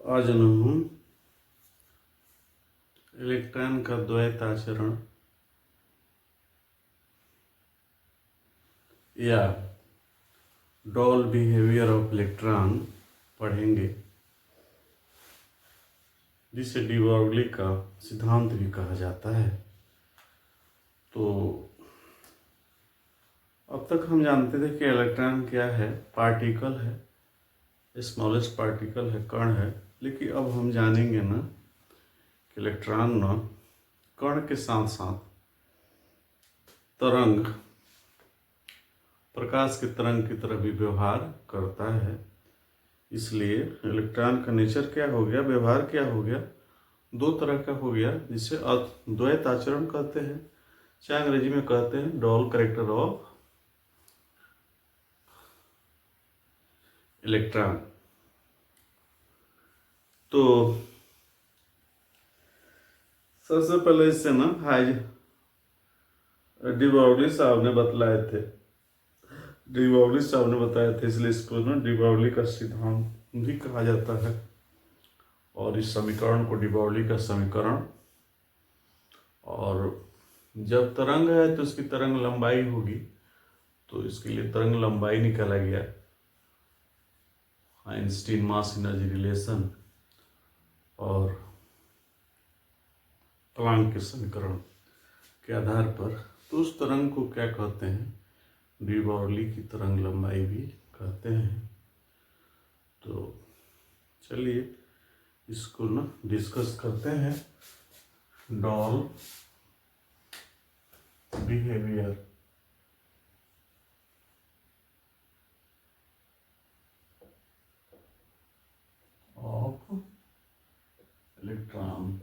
आज हम इलेक्ट्रॉन का द्वैत आचरण या डॉल बिहेवियर ऑफ इलेक्ट्रॉन पढ़ेंगे, जिसे डी ब्रॉगली का सिद्धांत भी कहा जाता है। तो अब तक हम जानते थे कि इलेक्ट्रॉन क्या है, पार्टिकल है, स्मॉलेस्ट पार्टिकल है, कण है। लेकिन अब हम जानेंगे ना कि इलेक्ट्रॉन ना कण के साथ साथ तरंग, प्रकाश के तरंग की तरह भी व्यवहार करता है। इसलिए इलेक्ट्रॉन का नेचर क्या हो गया, व्यवहार क्या हो गया, दो तरह का हो गया, जिसे द्वैत आचरण कहते हैं, चाहे अंग्रेजी में कहते हैं डॉल कैरेक्टर ऑफ इलेक्ट्रॉन। तो सबसे पहले इससे ना डी ब्रॉगली साहब ने बतलाए थे, डी ब्रॉगली साहब ने बताए थे, इसलिए इसको ना डी ब्रॉगली का सिद्धांत भी कहा जाता है। और इस समीकरण को डी ब्रॉगली का समीकरण, और जब तरंग है तो उसकी तरंग लंबाई होगी, तो इसके लिए तरंग लंबाई निकाला गया, आइंस्टीन मास एनर्जी रिलेशन और प्लांक के समीकरण के आधार पर। तो उस तरंग को क्या कहते हैं, डी ब्रॉगली की तरंग लंबाई भी कहते हैं। तो चलिए इसको ना डिस्कस करते हैं। Doll behaviour of electron.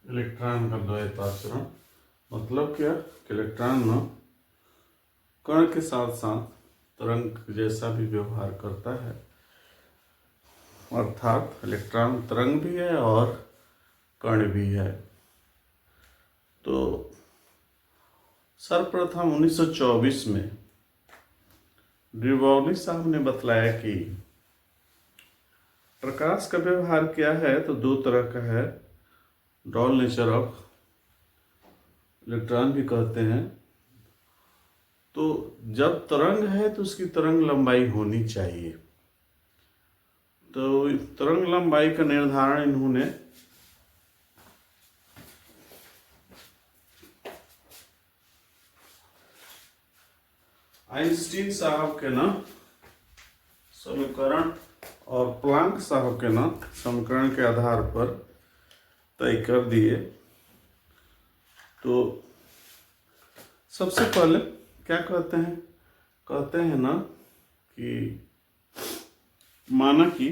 Electron का द्वैत आचरण मतलब क्या कि इलेक्ट्रॉन ना कण के साथ साथ तरंग जैसा भी व्यवहार करता है, अर्थात इलेक्ट्रॉन तरंग भी है और कण भी है। तो सर्वप्रथम 1924 में डी ब्रॉगली साहब ने बतलाया कि प्रकाश का व्यवहार क्या है, तो दो तरह का है, डॉल नेचर ऑफ इलेक्ट्रॉन भी कहते हैं। तो जब तरंग है तो उसकी तरंग लंबाई होनी चाहिए। तो तरंग लंबाई का निर्धारण इन्होंने आइंस्टीन साहब के ना समीकरण और प्लांक साहब के ना समीकरण के आधार पर तय कर दिए। तो सबसे पहले क्या कहते हैं ना कि माना कि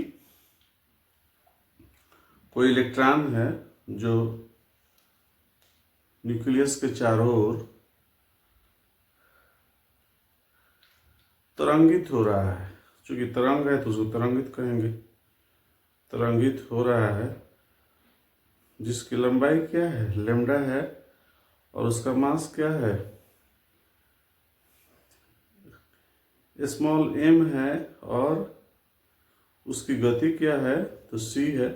कोई इलेक्ट्रॉन है जो न्यूक्लियस के चारों ओर तरंगित हो रहा है। चूंकि तरंग है तो उसको तरंगित कहेंगे। तरंगित हो रहा है, जिसकी लंबाई क्या है, लैम्डा है, और उसका मास क्या है, स्मॉल एम है, और उसकी गति क्या है, तो सी है।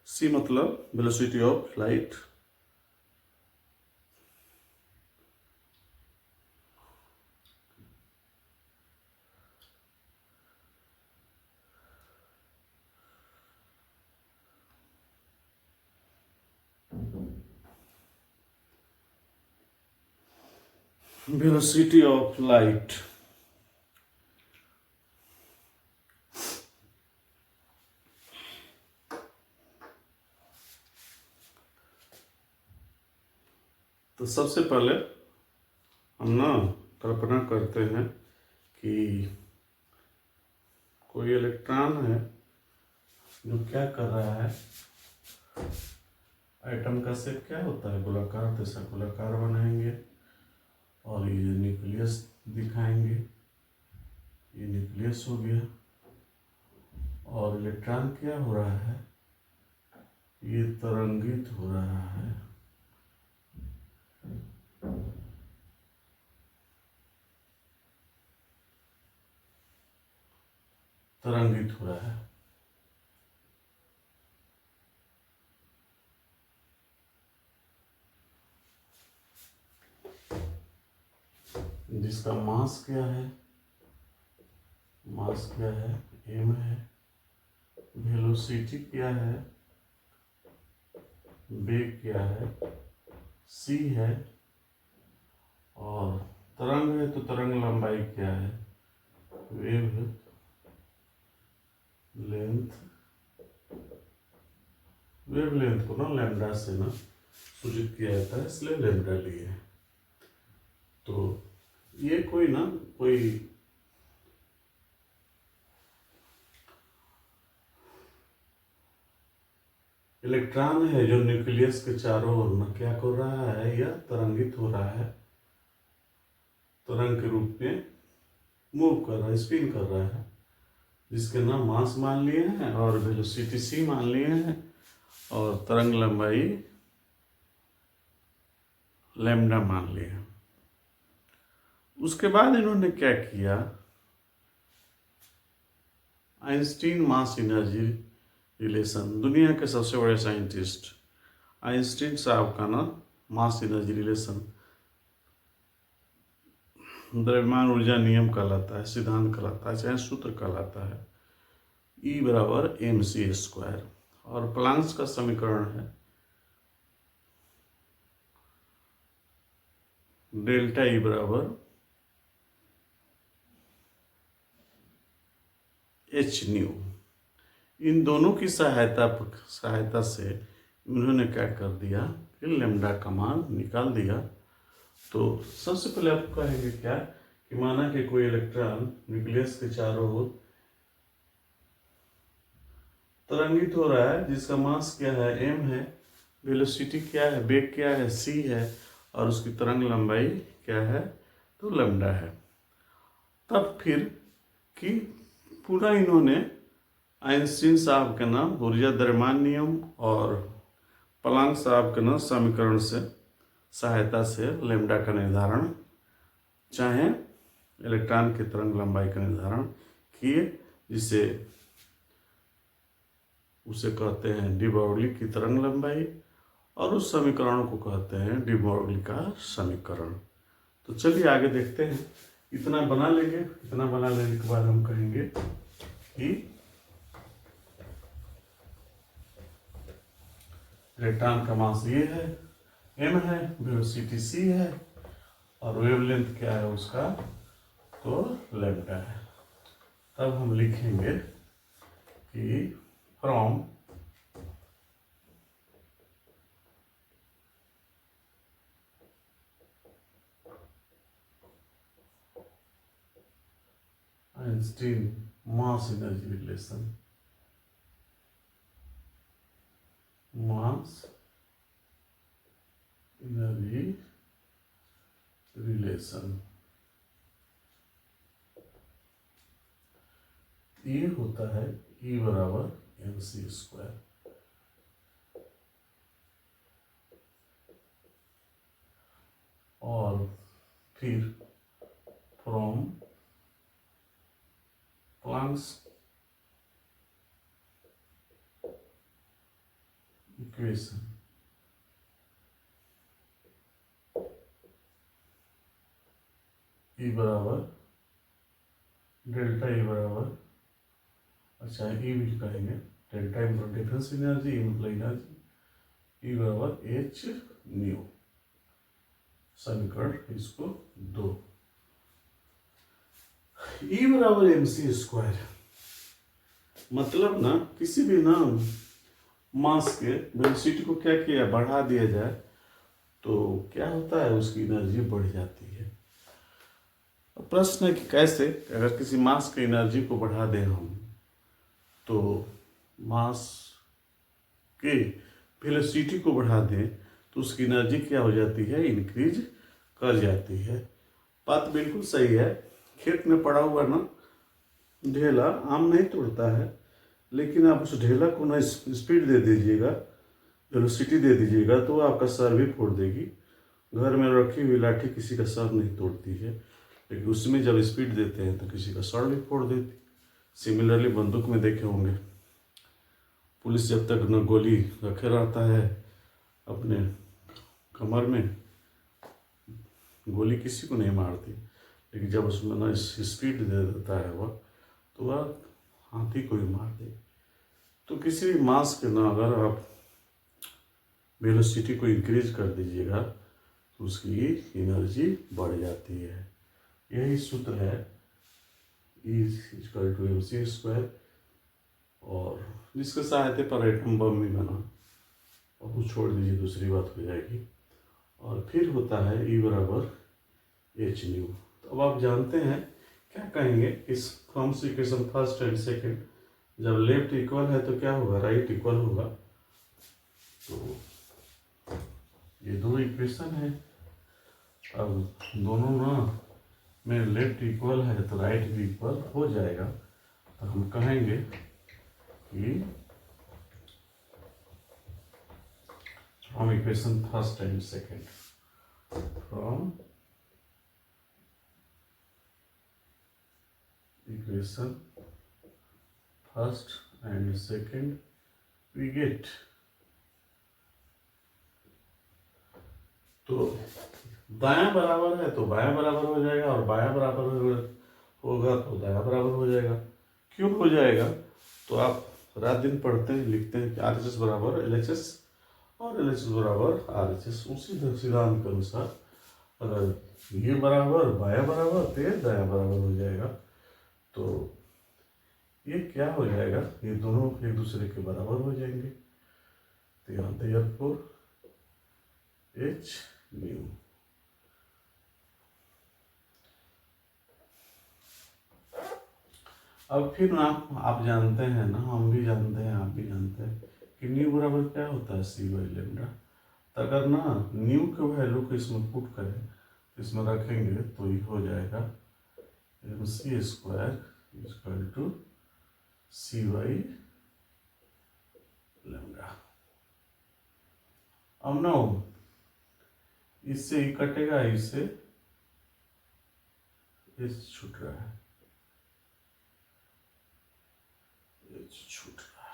सी मतलब velocity of light. Velocity of light. तो सबसे पहले हम ना कल्पना करते हैं कि कोई इलेक्ट्रॉन है जो क्या कर रहा है, एटम का शेप क्या होता है, गोलाकार, तो ऐसा गोलाकार बनाएंगे और ये न्यूक्लियस दिखाएंगे। ये न्यूक्लियस हो गया, और इलेक्ट्रॉन क्या हो रहा है, ये तरंगित हो रहा है। तरंगित हो रहा है। जिसका मास क्या है, मास क्या है, m है। वेलोसिटी क्या है, वेग क्या है, c है। और तरंग है तो तरंग लंबाई क्या है, वेव लेंथ। वेव लेंथ को ना लैम्डा से ना सूचित किया जाता है, इसलिए लैम्डा लिए। तो ये कोई इलेक्ट्रॉन है जो न्यूक्लियस के चारों ओर न क्या कर रहा है, या तरंगित हो रहा है, तरंग के रूप में मूव कर रहा है, स्पिन कर रहा है, जिसके नाम मास मान लिए हैं और वेलोसिटी c मान लिए हैं और तरंग लंबाई लैम्डा मान लिए हैं। उसके बाद इन्होंने क्या किया, आइंस्टीन मास एनर्जी रिलेशन, दुनिया के सबसे बड़े साइंटिस्ट आइंस्टीन साहब का ना मास एनर्जी रिलेशन द्रव्यमान ऊर्जा नियम कहलाता है, सिद्धांत कहलाता है, चाहे सूत्र कहलाता है। E बराबर mc²। और प्लांक्स का समीकरण है डेल्टा E बराबर h²। इन दोनों की सहायता से उन्होंने क्या कर दिया कि लैम्डा का मान निकाल दिया। तो सबसे पहले आप कहेंगे क्या कि माना कि कोई इलेक्ट्रॉन न्यूक्लियस के चारों ओर तरंगित हो रहा है, जिसका मास क्या है, m है, वेलोसिटी क्या है, वेग क्या है, c है, और उसकी तरंग लंबाई क्या है, तो लैम्डा है। तब फिर कि पूरा इन्होंने आइंस्टीन साहब के नाम ऊर्जा द्रव्यमान नियम और प्लांक साहब के नाम समीकरण से सहायता से लैम्डा का निर्धारण, चाहे इलेक्ट्रॉन की तरंग लंबाई का निर्धारण किए, जिसे उसे कहते हैं डी ब्रॉगली की तरंग लंबाई, और उस समीकरण को कहते हैं डी ब्रॉगली का समीकरण। तो चलिए आगे देखते हैं। इतना बना लेंगे, इतना बना लेने के बाद हम कहेंगे कि इलेक्ट्रॉन का मास ये है, m है, वेलोसिटी c है, और वेवलेंथ क्या है उसका, तो लैम्डा है। तब हम लिखेंगे कि from Einstein mass energy relation, mass energy relation, ये होता है E बराबर mc²। और फिर फ्रॉम प्लांक्स इक्वेशन, E बराबर डेल्टा E बराबर, अच्छा E भी कहेंगे, डेल्टा मतलब डिफरेंस एनर्जी, E मतलब एनर्जी, E बराबर h²। समीकरण इसको 2। E बराबर mc², मतलब ना किसी भी ना मास के वेलोसिटी को क्या किया, बढ़ा दिया जाए तो क्या होता है, उसकी एनर्जी बढ़ जाती है। अब प्रश्न है कि कैसे, अगर किसी मास की एनर्जी को बढ़ा दें हम, तो मास के वेलोसिटी को बढ़ा दें तो उसकी एनर्जी क्या हो जाती है, इंक्रीज कर जाती है। बात बिल्कुल सही है। खेत में पड़ा हुआ ना ढेला आम नहीं तोड़ता है, लेकिन आप उस ढेला को ना स्पीड दे दीजिएगा, वेलोसिटी दे दीजिएगा, तो आपका सर भी फोड़ देगी। घर में रखी हुई लाठी किसी का सर नहीं तोड़ती है, लेकिन उसमें जब स्पीड देते हैं तो किसी का सर भी फोड़ देती। सिमिलरली बंदूक में देखे होंगे, पुलिस जब तक न गोली रखे रहता है अपने कमर में, गोली किसी को नहीं मारती, लेकिन जब उसमें ना स्पीड दे देता है वह, तो वह हाथी को ही मार दे। तो किसी भी मास के ना अगर आप वेलोसिटी को इंक्रीज कर दीजिएगा तो उसकी एनर्जी बढ़ जाती है। यही सूत्र है E=mc², और जिसके सहायता पर एटम बम भी बना, और वो छोड़ दीजिए, दूसरी बात हो जाएगी। और फिर होता है E=hν। तो अब आप जानते हैं क्या कहेंगे इस फॉर्म से इक्वेशन फर्स्ट एंड सेकंड, जब लेफ्ट इक्वल है तो क्या होगा, राइट इक्वल होगा। तो ये दो इक्वेशन है, अब दोनों ना में लेफ्ट इक्वल है तो राइट भी इक्वल हो जाएगा। तो हम कहेंगे कि from equation first and second, from equation first and second we get, तो दायां बराबर है तो बायां बराबर हो जाएगा, और बायां बराबर होगा तो दायां बराबर हो जाएगा। क्यों हो जाएगा, तो आप रात दिन पढ़ते हैं, लिखते हैं कि RHS बराबर LHS और LHS बराबर RHS। उसी सिद्धांत के अनुसार अगर ये बराबर बायां बराबर तो ये दायां बराबर हो जाएगा। तो ये क्या हो जाएगा, ये दोनों एक दूसरे के बराबर हो जाएंगे। तो यहाँ therefore hν। अब फिर ना आप जानते हैं ना, हम भी जानते हैं, आप भी जानते हैं कि न्यू बराबर क्या होता है, c/λ। तो अगर ना न्यू के वैल्यू को इसमें पुट करें, तो इसमें रखेंगे तो ये हो जाएगा mc² = c/λ। अब ना इससे ही कटेगा, इससे इस छूट रहा है, छूट रहा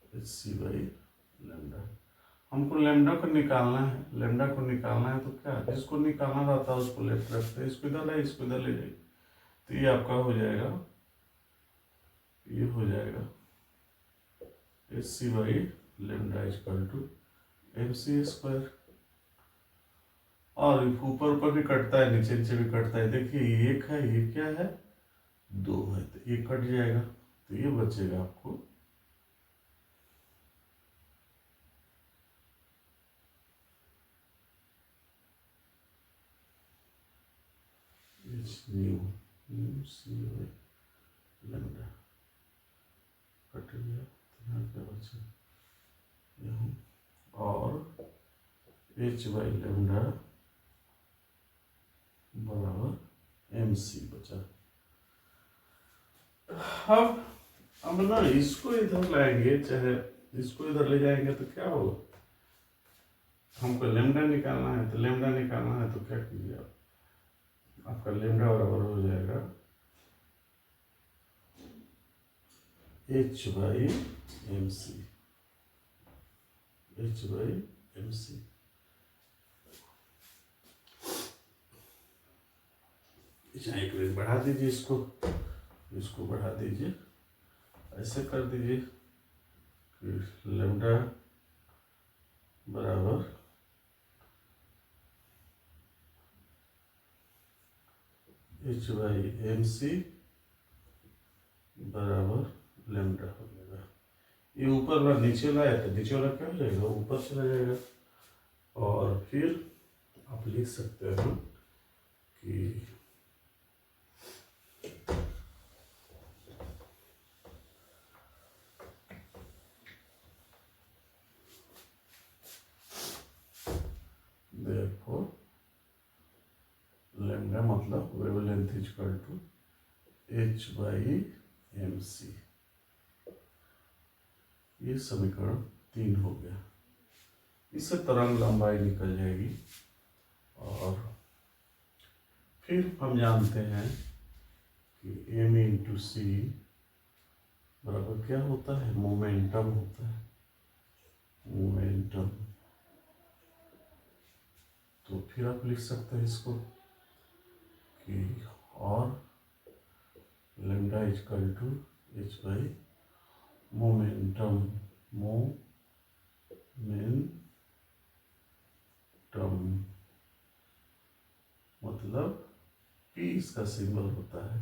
है c/λ। हमको लैम्डा को निकालना है, लैम्डा को निकालना है तो क्या, जिसको निकालना रहता है उसको लेफ्ट रखते हैं, इसको इधर लाइए, इसको इधर ले जाइए, तो ये आपका हो जाएगा, ये हो जाएगा c/λ = mc²। और ऊपर ऊपर भी कटता है, नीचे नीचे भी कटता है। देखिए ये एक है, ये क्या है, 2 है, तो ये कट जाएगा, तो ये बचेगा आपको hν c/λ कट गया, तो यहाँ क्या बचा, यहाँ, और h/λ बराबर mc बचा। अब ना इसको इधर लाएंगे, चाहे इसको इधर ले जाएंगे तो क्या होगा, हमको लैम्डा निकालना है, तो लैम्डा निकालना है तो क्या कीजिए आप, आपका लैम्डा बराबर हो जाएगा h/mc, h/mc। एक मिनट बढ़ा दीजिए, इसको बढ़ा दीजिए, ऐसे कर दीजिए कि लैम्डा बराबर h/mc बराबर लैम्डा हो जाएगा। ये ऊपर वाला नीचे लाया था, नीचे वाला क्या हो जाएगा, ऊपर चला जाएगा। और फिर आप लिख सकते हैं कि therefore लैम्डा मतलब वेवलेंथ = h/mc। ये समीकरण 3 हो गया। इससे तरंग लंबाई निकल जाएगी, और फिर हम जानते हैं कि एम इंटू सी बराबर क्या होता है, मोमेंटम होता है, मोमेंटम। तो फिर आप लिख सकते हैं इसको कि और lambda equal to h by momentum, momentum मतलब पी इसका सिंबल होता है।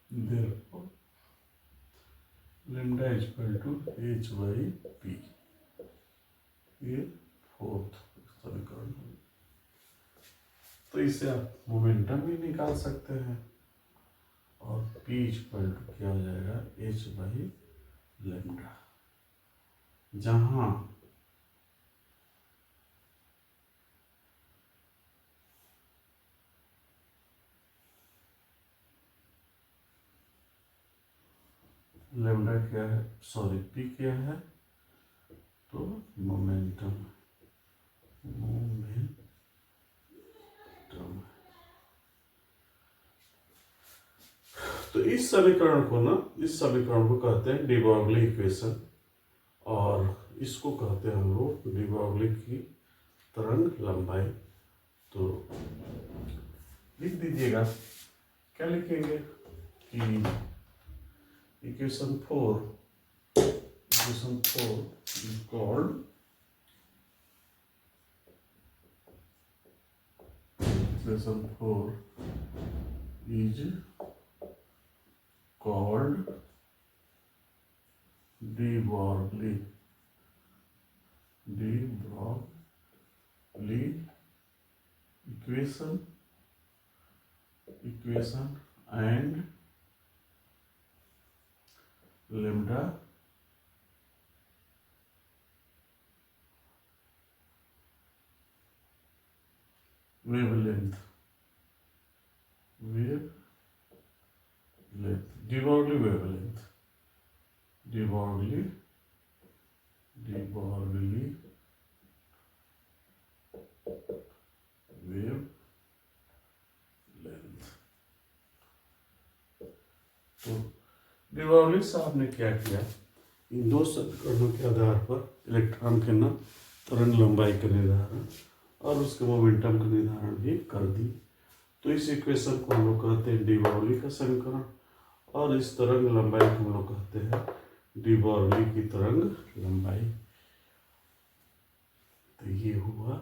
Therefore, lambda is equal to h by p। ये फोर्थ समीकरण है। तो इसे आप मोमेंटम भी निकाल सकते हैं और p इक्वल टू क्या हो जाएगा, h बाई लैम्डा, जहां लैम्डा क्या है, सॉरी p क्या है, तो मोमेंटम, मोमेंटम। तो इस समीकरण को कहते हैं डी ब्रॉगली इक्वेशन, और इसको कहते हैं हम लोग डी ब्रॉगली की तरंग लंबाई। तो लिख दीजिएगा, क्या लिखेंगे कि equation 4 is called equation 4 is called de Broglie equation and lambda wavelength, de Broglie wavelength, de Broglie wavelength। तो de Broglie साहब ने क्या किया, इन दो समीकरणों के आधार पर इलेक्ट्रॉन के ना तरंग लंबाई का निर्धारण और उसके मोमेंटम का निर्धारण भी कर दी। तो इस इक्वेशन को हम लोग कहते हैं डी ब्रॉगली का समीकरण, और इस तरंग लंबाई को हम लोग कहते हैं डी ब्रॉगली की तरंग लंबाई। तो ये हुआ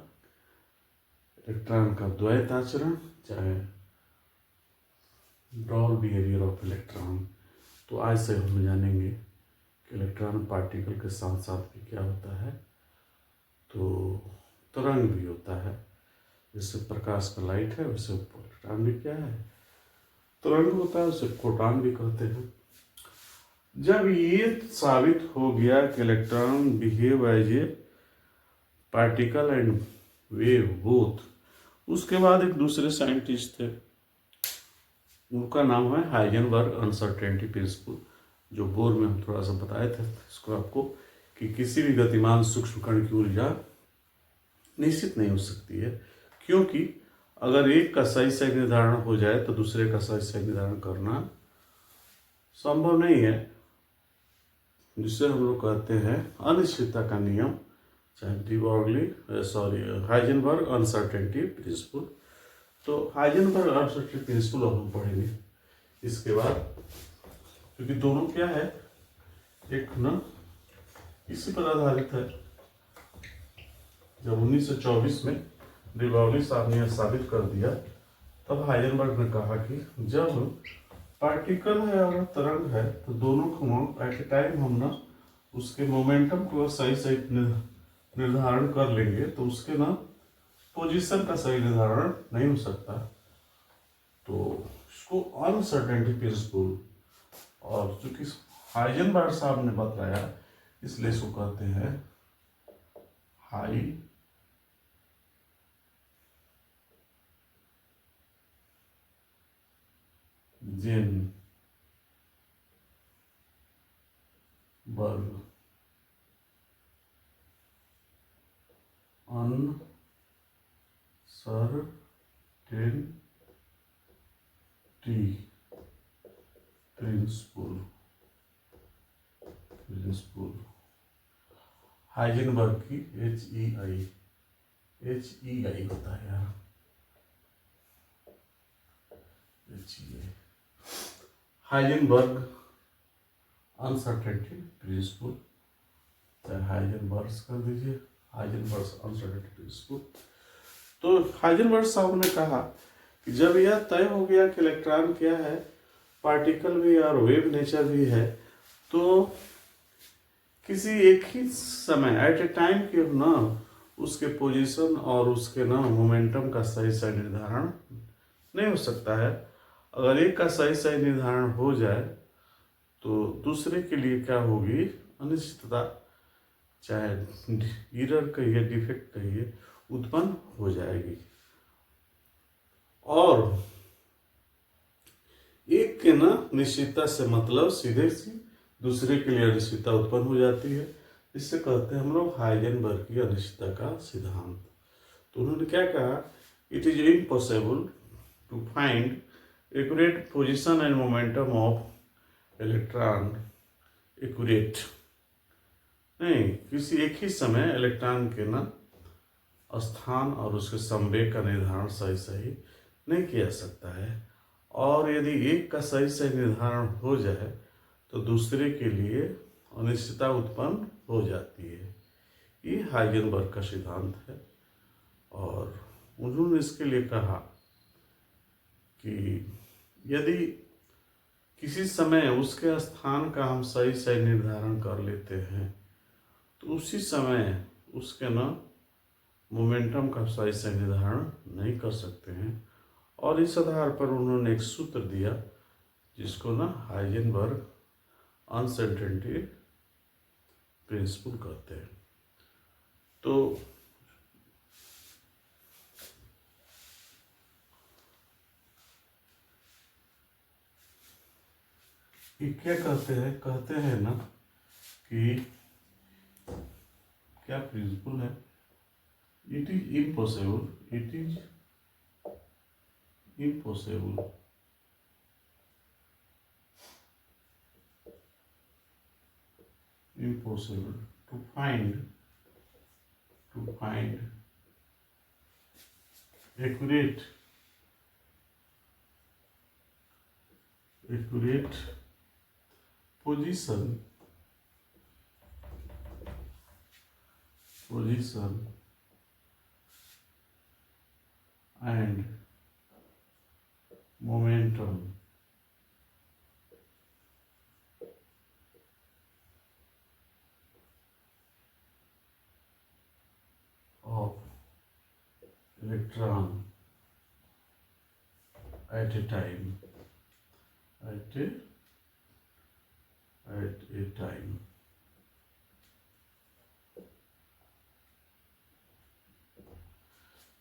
इलेक्ट्रॉन का द्वैत आचरण, चाहे ब्रॉग बिहेवियर ऑफ इलेक्ट्रॉन। तो आज से हम जानेंगे कि इलेक्ट्रॉन पार्टिकल के साथ साथ भी क्या होता है, तो तरंग भी होता है। जैसे प्रकाश का लाइट है, वैसे इलेक्ट्रॉन भी क्या है, तरंग होता है, उसे फोटॉन भी कहते हैं। जब ये साबित हो गया कि electron behave as a particle and wave both, उसके बाद एक दूसरे साइंटिस्ट थे, उनका नाम है हाइजेनबर्ग अनसर्टेनिटी प्रिंसिपल, जो बोर में हम थोड़ा सा बताए थे इसको आपको, कि किसी भी गतिमान सूक्ष्म कण की ऊर्जा निश्चित नहीं हो सकती है, क्योंकि अगर एक का सही से निर्धारण हो जाए तो दूसरे का सही से निर्धारण करना संभव नहीं है, जिसे हम लोग कहते हैं अनिश्चितता का नियम, चाहे de Broglie Heisenberg uncertainty principal. तो हाइजेनबर्ग अनसर्टेनिटी प्रिंसिपल अब हम पढ़ेंगे इसके बाद, क्योंकि दोनों क्या है, एक ना इसी पर आधारित है। जब 1924 में डी ब्रॉगली साहब ने यह साबित कर दिया, तब हाइजेनबर्ग ने कहा कि जब पार्टिकल है और तरंग है, तो दोनों को एट ए टाइम हम ना उसके मोमेंटम को सही सही निर्धारण कर लेंगे, तो उसके ना पोजीशन का सही निर्धारण नहीं हो सकता। तो इसको अनसर्टेनिटी प्रिंसिपल, और चूंकि हाइजेनबर्ग साहब ने बताया, इसलिए इसको कहते हैं हाइजेनबर्ग अनसर्टेनिटी प्रिंसिपल हाइजेनबर्ग की एच ई आई होता है यार, HEI हाइजेनबर्ग अनसर्टेनिटी प्रिंसिपल, चाहे हाइजेनबर्ग कर दीजिए, हाइजेनबर्ग अनसर्टेनिटी प्रिंसिपल। तो हाइजेनबर्ग साहब ने कहा कि जब यह तय हो गया कि इलेक्ट्रॉन क्या है, पार्टिकल भी और वेव नेचर भी है, तो किसी एक ही समय एट ए टाइम के ना उसके पोजीशन और उसके ना मोमेंटम का सही सही निर्धारण नहीं हो सकता है। अगर एक का सही सही निर्धारण हो जाए तो दूसरे के लिए क्या होगी, अनिश्चितता, चाहे एरर कहिए डिफेक्ट कहिए, उत्पन्न हो जाएगी। और एक के ना निश्चितता से मतलब सीधे सी दूसरे के लिए अनिश्चितता उत्पन्न हो जाती है। इससे कहते हैं हम लोग हाइजेनबर्ग की अनिश्चितता का सिद्धांत। तो उन्होंने क्या कहा, it is impossible to find accurate position and momentum of electron accurate, नहीं किसी एक ही समय इलेक्ट्रॉन के ना स्थान और उसके संवेग का निर्धारण सही सही नहीं किया जा सकता है। और यदि एक का सही सही निर्धारण हो जाए तो दूसरे के लिए अनिश्चितता उत्पन्न हो जाती है। ये हाइजेनबर्ग का सिद्धांत है। और उन्होंने इसके लिए कहा कि यदि किसी समय उसके स्थान का हम सही सही निर्धारण कर लेते हैं तो उसी समय उसके ना मोमेंटम का सही सही निर्धारण नहीं कर सकते हैं। और इस आधार पर उन्होंने एक सूत्र दिया जिसको ना हाइजेनबर्ग अनसर्टेनिटी प्रिंसिपल कहते हैं। तो ये क्या कहते हैं ना कि क्या प्रिंसिपल है, it is impossible to find accurate position and momentum of electron at a time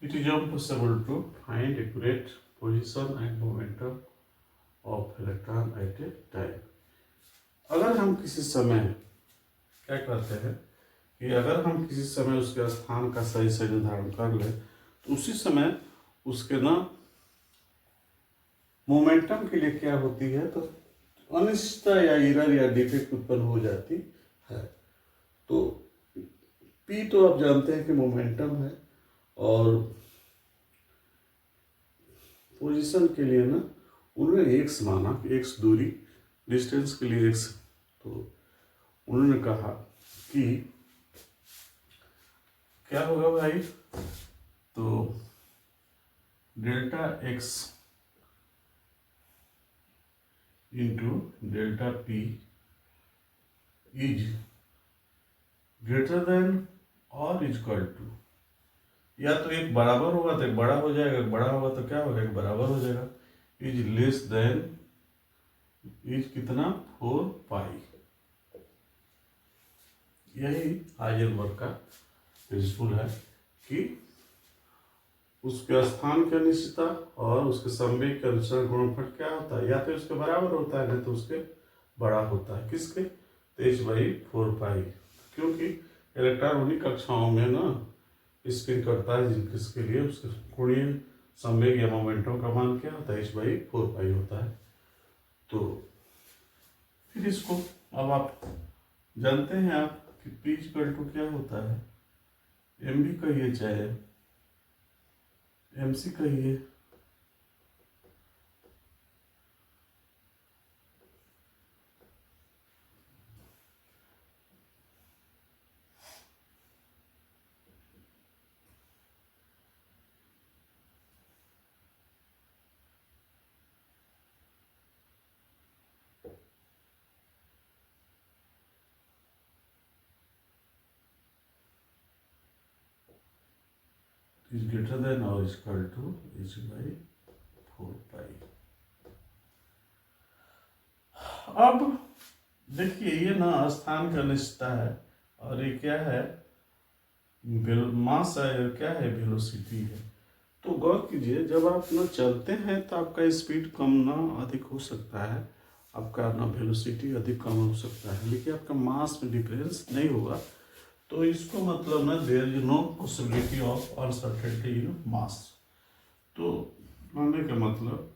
it is impossible to find accurate position and momentum of electron at a time। अगर हम किसी समय क्या कहते हैं कि अगर हम किसी समय उसके स्थान का सही सही निर्धारण कर ले तो उसी समय उसके ना मोमेंटम के लिए क्या होती है, तो अनिश्चितता या एरर या डिफेक्ट उत्पन्न हो जाती है। तो पी तो आप जानते हैं कि मोमेंटम है, और पोजीशन के लिए ना उन्होंने एक्स माना, एक्स दूरी डिस्टेंस के लिए एक्स। तो उन्होंने कहा कि क्या होगा भाई, तो delta x into delta P is greater than और इक्वल टू, या तो एक बराबर होगा तो एक बड़ा हो जाएगा, बड़ा होगा तो क्या होगा, एक बराबर हो जाएगा, इज लेस देन इज कितना 4 पाई। यही हाइजेनबर्ग का प्रिंसिपल है कि उसके स्थान की अनिश्चितता और उसके संवेग के अनुसरण गुणनफल क्या होता है, या तो इसके बराबर होता है नहीं तो उसके बड़ा होता है। किसके? तो h/4 पाई, क्योंकि इलेक्ट्रॉन उन्हीं कक्षाओं में ना स्पिन करता है जिसके लिए उसके कोणीय संवेग या मोमेंटम का मान क्या होता है, h/4 पाई होता है। तो फिर इसको अब आप जानते हैं आप कि p क्या होता है, एम भी कहिए चाहे MC कहिए, is greater than or equal to h/4 पाई। अब देखिए ये ना स्थान का अनिश्चितता है और ये क्या है, मास है, और क्या है, वेलोसिटी है। तो गौर कीजिए जब आप ना चलते हैं तो आपका स्पीड कम ना अधिक हो सकता है, आपका ना वेलोसिटी अधिक कम हो सकता है, लेकिन आपका मास में डिफरेंस नहीं होगा। तो इसको मतलब ना there is no possibility of uncertainty in mass. तो मानने का मतलब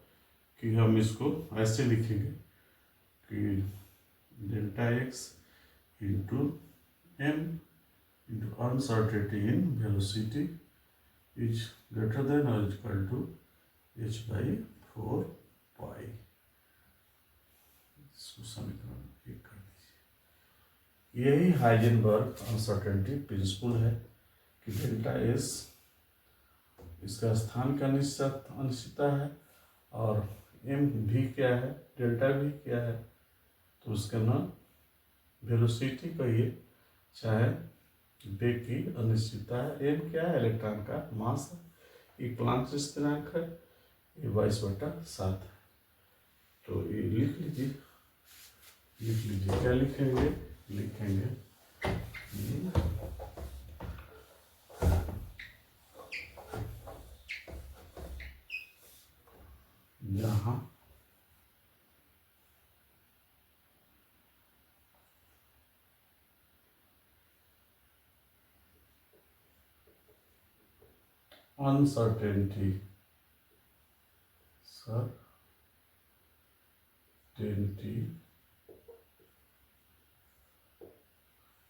कि हम इसको ऐसे लिखेंगे कि delta x into m into uncertainty in velocity is greater than और इक्वल टू h/4 पाई। इसको समीकरण 1 कर दीजिए। यही हाइजेनबर्ग अनसर्टेनिटी प्रिंसिपल है कि डेल्टा एस इसका स्थान का अनिश्चितता है और एम भी क्या है, डेल्टा भी क्या है, तो उसका ना वेलोसिटी कहिए चाहे वेग की अनिश्चितता है। एम क्या है, इलेक्ट्रॉन का मास है, एक प्लांक स्थिरांक है, ये 22/7 है। तो ये लिख लीजिए, क्या लिखेंगे, लिखेंगे यहाँ अनसर्टेनिटी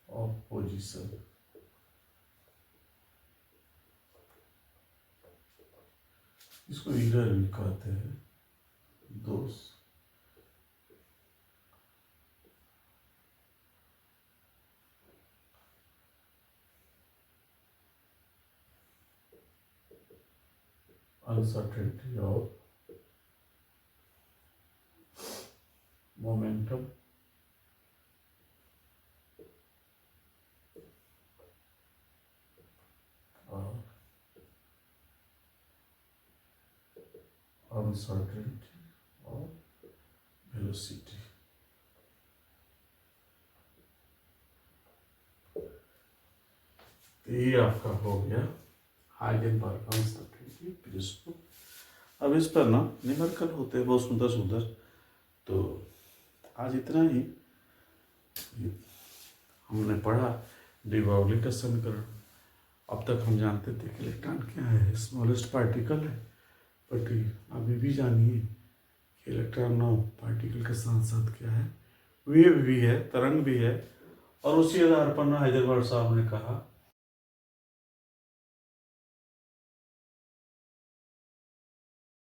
ऑफ पोजीशन, इसको इरर भी कहते हैं, दोष। अनसर्टेनिटी ऑफ मोमेंटम और अनसर्टेनिटी ऑफ वेलोसिटी। तो ये आपका हो गया हाइजेनबर्ग अनसर्टेनिटी प्रिंसिपल। अब इस पर ना न्यूमेरिकल होते हैं बहुत सुंदर सुंदर। तो आज इतना ही हमने पढ़ा डी ब्राउली का समीकरण। अब तक हम जानते थे कि इलेक्ट्रॉन क्या है, स्मॉलेस्ट पार्टिकल है, बट अभी भी जानिए कि इलेक्ट्रॉन पार्टिकल के साथ साथ क्या है, वेव भी है, तरंग भी है। और उसी आधार पर ना हाइजेनबर्ग साहब ने कहा